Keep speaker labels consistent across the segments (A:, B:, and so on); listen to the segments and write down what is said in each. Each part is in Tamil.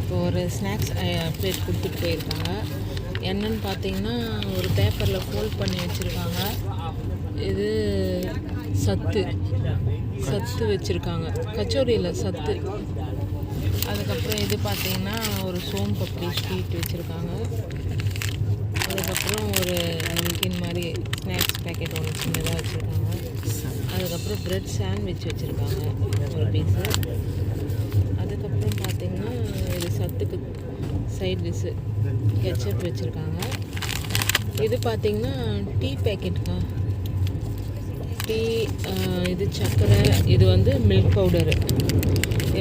A: இப்போ ஒரு ஸ்நாக்ஸ் பிளேட் கொடுத்துட்டு போயிருக்காங்க. என்னன்னு பார்த்தீங்கன்னா ஒரு பேப்பரில் ஃபோல்ட் பண்ணி வச்சுருக்காங்க. இது சத்து வச்சுருக்காங்க, கச்சோரியில் சத்து. அதுக்கப்புறம் இது பார்த்திங்கன்னா ஒரு சோன் பப்படி ஸ்வீட் வச்சுருக்காங்க. அதுக்கப்புறம் ஒரு நம்கின் மாதிரி ஸ்நாக்ஸ் பேக்கெட் ஒன்று சின்னதாக வச்சுருக்காங்க. அதுக்கப்புறம் ப்ரெட் சாண்ட்விச் வச்சுருக்காங்க ஒரு பீஸு. அதுக்கப்புறம் பார்த்திங்கன்னா இது சத்துக்கு சைட் டிஷ்ஷு கெச்சப் வச்சுருக்காங்க. இது பார்த்திங்கன்னா டீ பேக்கெட்டுங்க, டீ, இது சர்க்கரை, இது வந்து மில்க் பவுடரு.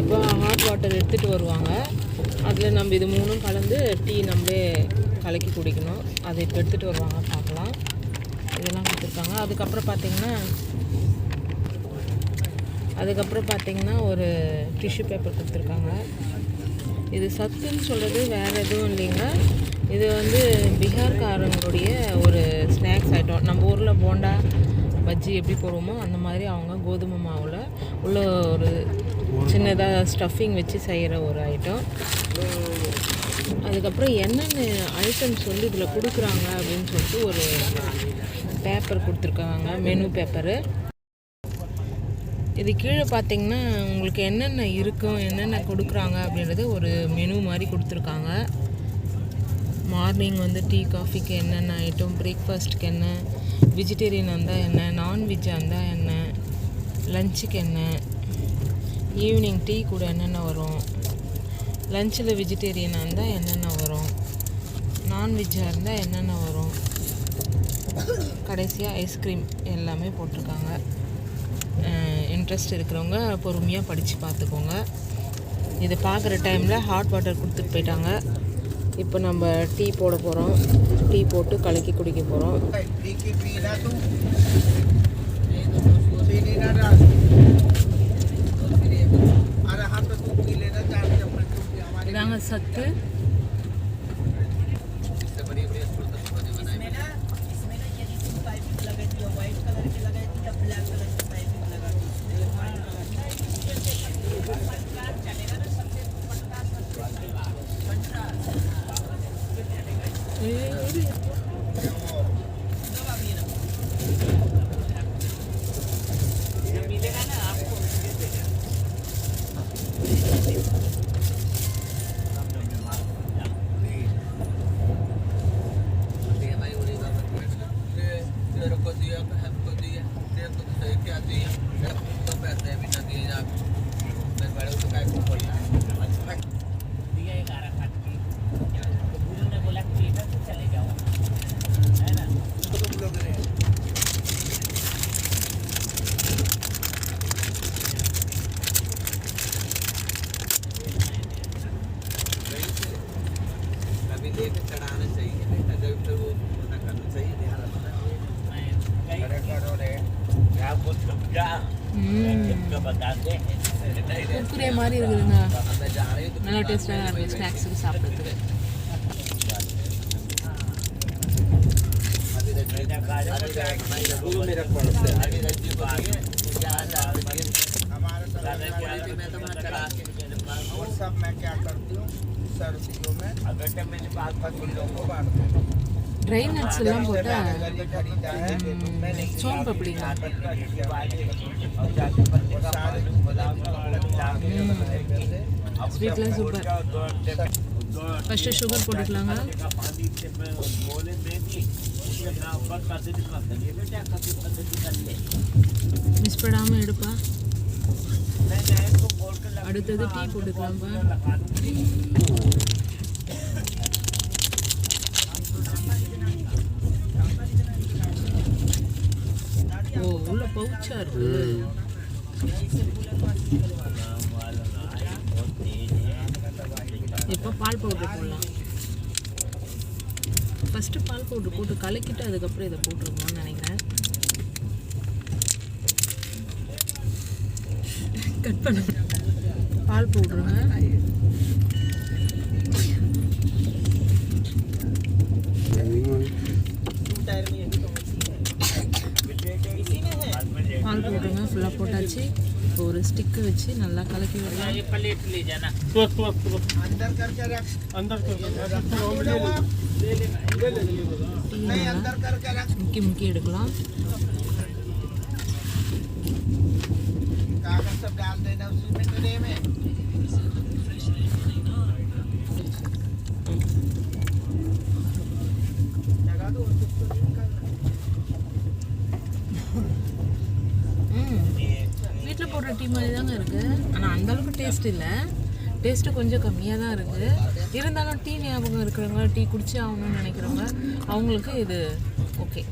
A: இப்போ ஹாட் வாட்டர் எடுத்துகிட்டு வருவாங்க, அதில் நம்ம இது மூணும் கலந்து டீ நம்மளே கலக்கி குடிக்கணும். அதை இப்போ எடுத்துகிட்டு வருவாங்க, பார்க்கலாம். இதெல்லாம் கொடுத்துருக்காங்க. அதுக்கப்புறம் பார்த்திங்கன்னா ஒரு டிஷ்யூ பேப்பர் கொடுத்துருக்காங்க. இது சத்துன்னு சொல்கிறது வேறு எதுவும் இல்லைங்க. இது வந்து பீகார்காரங்களுடைய ஒரு ஸ்நாக்ஸ் ஐட்டம். நம்ம ஊரில் போண்டா பஜ்ஜி எப்படி போடுவோமோ அந்த மாதிரி அவங்க கோதுமை மாவில் உள்ள ஒரு சின்னதாக ஸ்டஃபிங் வச்சு செய்கிற ஒரு ஐட்டம். அதுக்கப்புறம் என்னென்ன ஐட்டம்ஸ் வந்து இதில் கொடுக்குறாங்க அப்படின்னு சொல்லிட்டு ஒரு பேப்பர் கொடுத்துருக்காங்க, மெனு பேப்பரு. இது கீழே பார்த்திங்கன்னா உங்களுக்கு என்னென்ன இருக்கும், என்னென்ன கொடுக்குறாங்க அப்படின்றது ஒரு மெனு மாதிரி கொடுத்துருக்காங்க. மார்னிங் வந்து டீ காஃபிக்கு என்னென்ன ஐட்டம், பிரேக்ஃபாஸ்ட்டுக்கு என்ன, வெஜிடேரியன் இருந்தால் என்ன, நான்வெஜ்ஜாக இருந்தால் என்ன, லஞ்சுக்கு என்ன, ஈவினிங் டீ கூட என்னென்ன வரும், லஞ்சில் வெஜிடேரியனாக இருந்தால் என்னென்ன வரும், நான்வெஜ்ஜாக இருந்தால் என்னென்ன வரும், கடைசியாக ஐஸ்கிரீம் எல்லாமே போட்டிருக்காங்க. இன்ட்ரெஸ்ட் இருக்கிறவங்க பொறுமையாக படித்து பார்த்துக்கோங்க. இதை பார்க்குற டைமில் ஹாட் வாட்டர் கொடுத்துட்டு போயிட்டாங்க. இப்போ நம்ம டீ போட போகிறோம், டீ போட்டு கலக்கி குடிக்க போகிறோம். இதாங்க சத்து. குர்குரே மாதிரி இருக்குதுங்க, நல்லா டேஸ்ட்டாக இருக்குது ஸ்நாக்ஸுக்கு சாப்பிட்றதுக்கு. ட்ரை நட்ஸ் எல்லாம் போட்டால் சோன் பப்படிங்க. ஸ்வீட்லாம் சூப்பர். ஃபஸ்ட்டு சுகர் போட்டுக்கலாங்க. மிஸ் பண்ணாமல் எடுப்பா. அடுத்தது டீ போட்டுக்கலாம்ப்பா. ஓ, உள்ள பவுச்சா இருக்கு. இப்போ பால் பவுடர் போடலாம். ஃபஸ்ட்டு பால் பவுடர் போட்டு கலக்கிட்டு அதுக்கப்புறம் இதை போட்டுருக்கோம்னு நினைக்கிறேன். கட் பண்ண பால் பவுடருங்க. பால் போட்டுருங்க. ஃபுல்லாக போட்டாச்சு. இப்போ ஒரு ஸ்டிக்கு வச்சு நல்லா கலக்கி விடலாம். முக்கி முக்கி எடுக்கலாம். வீட்டில் போடுற டீ மாதிரி தாங்க இருக்குது. ஆனால் அந்தளவுக்கு டேஸ்ட் இல்லை. டேஸ்ட்டு கொஞ்சம் கம்மியாக தான் இருக்குது. இருந்தாலும் டீ ஞாபகம் இருக்கிறவங்க, டீ குடிச்சு ஆகணும்னு நினைக்கிறவங்க அவங்களுக்கு இது ஓகே.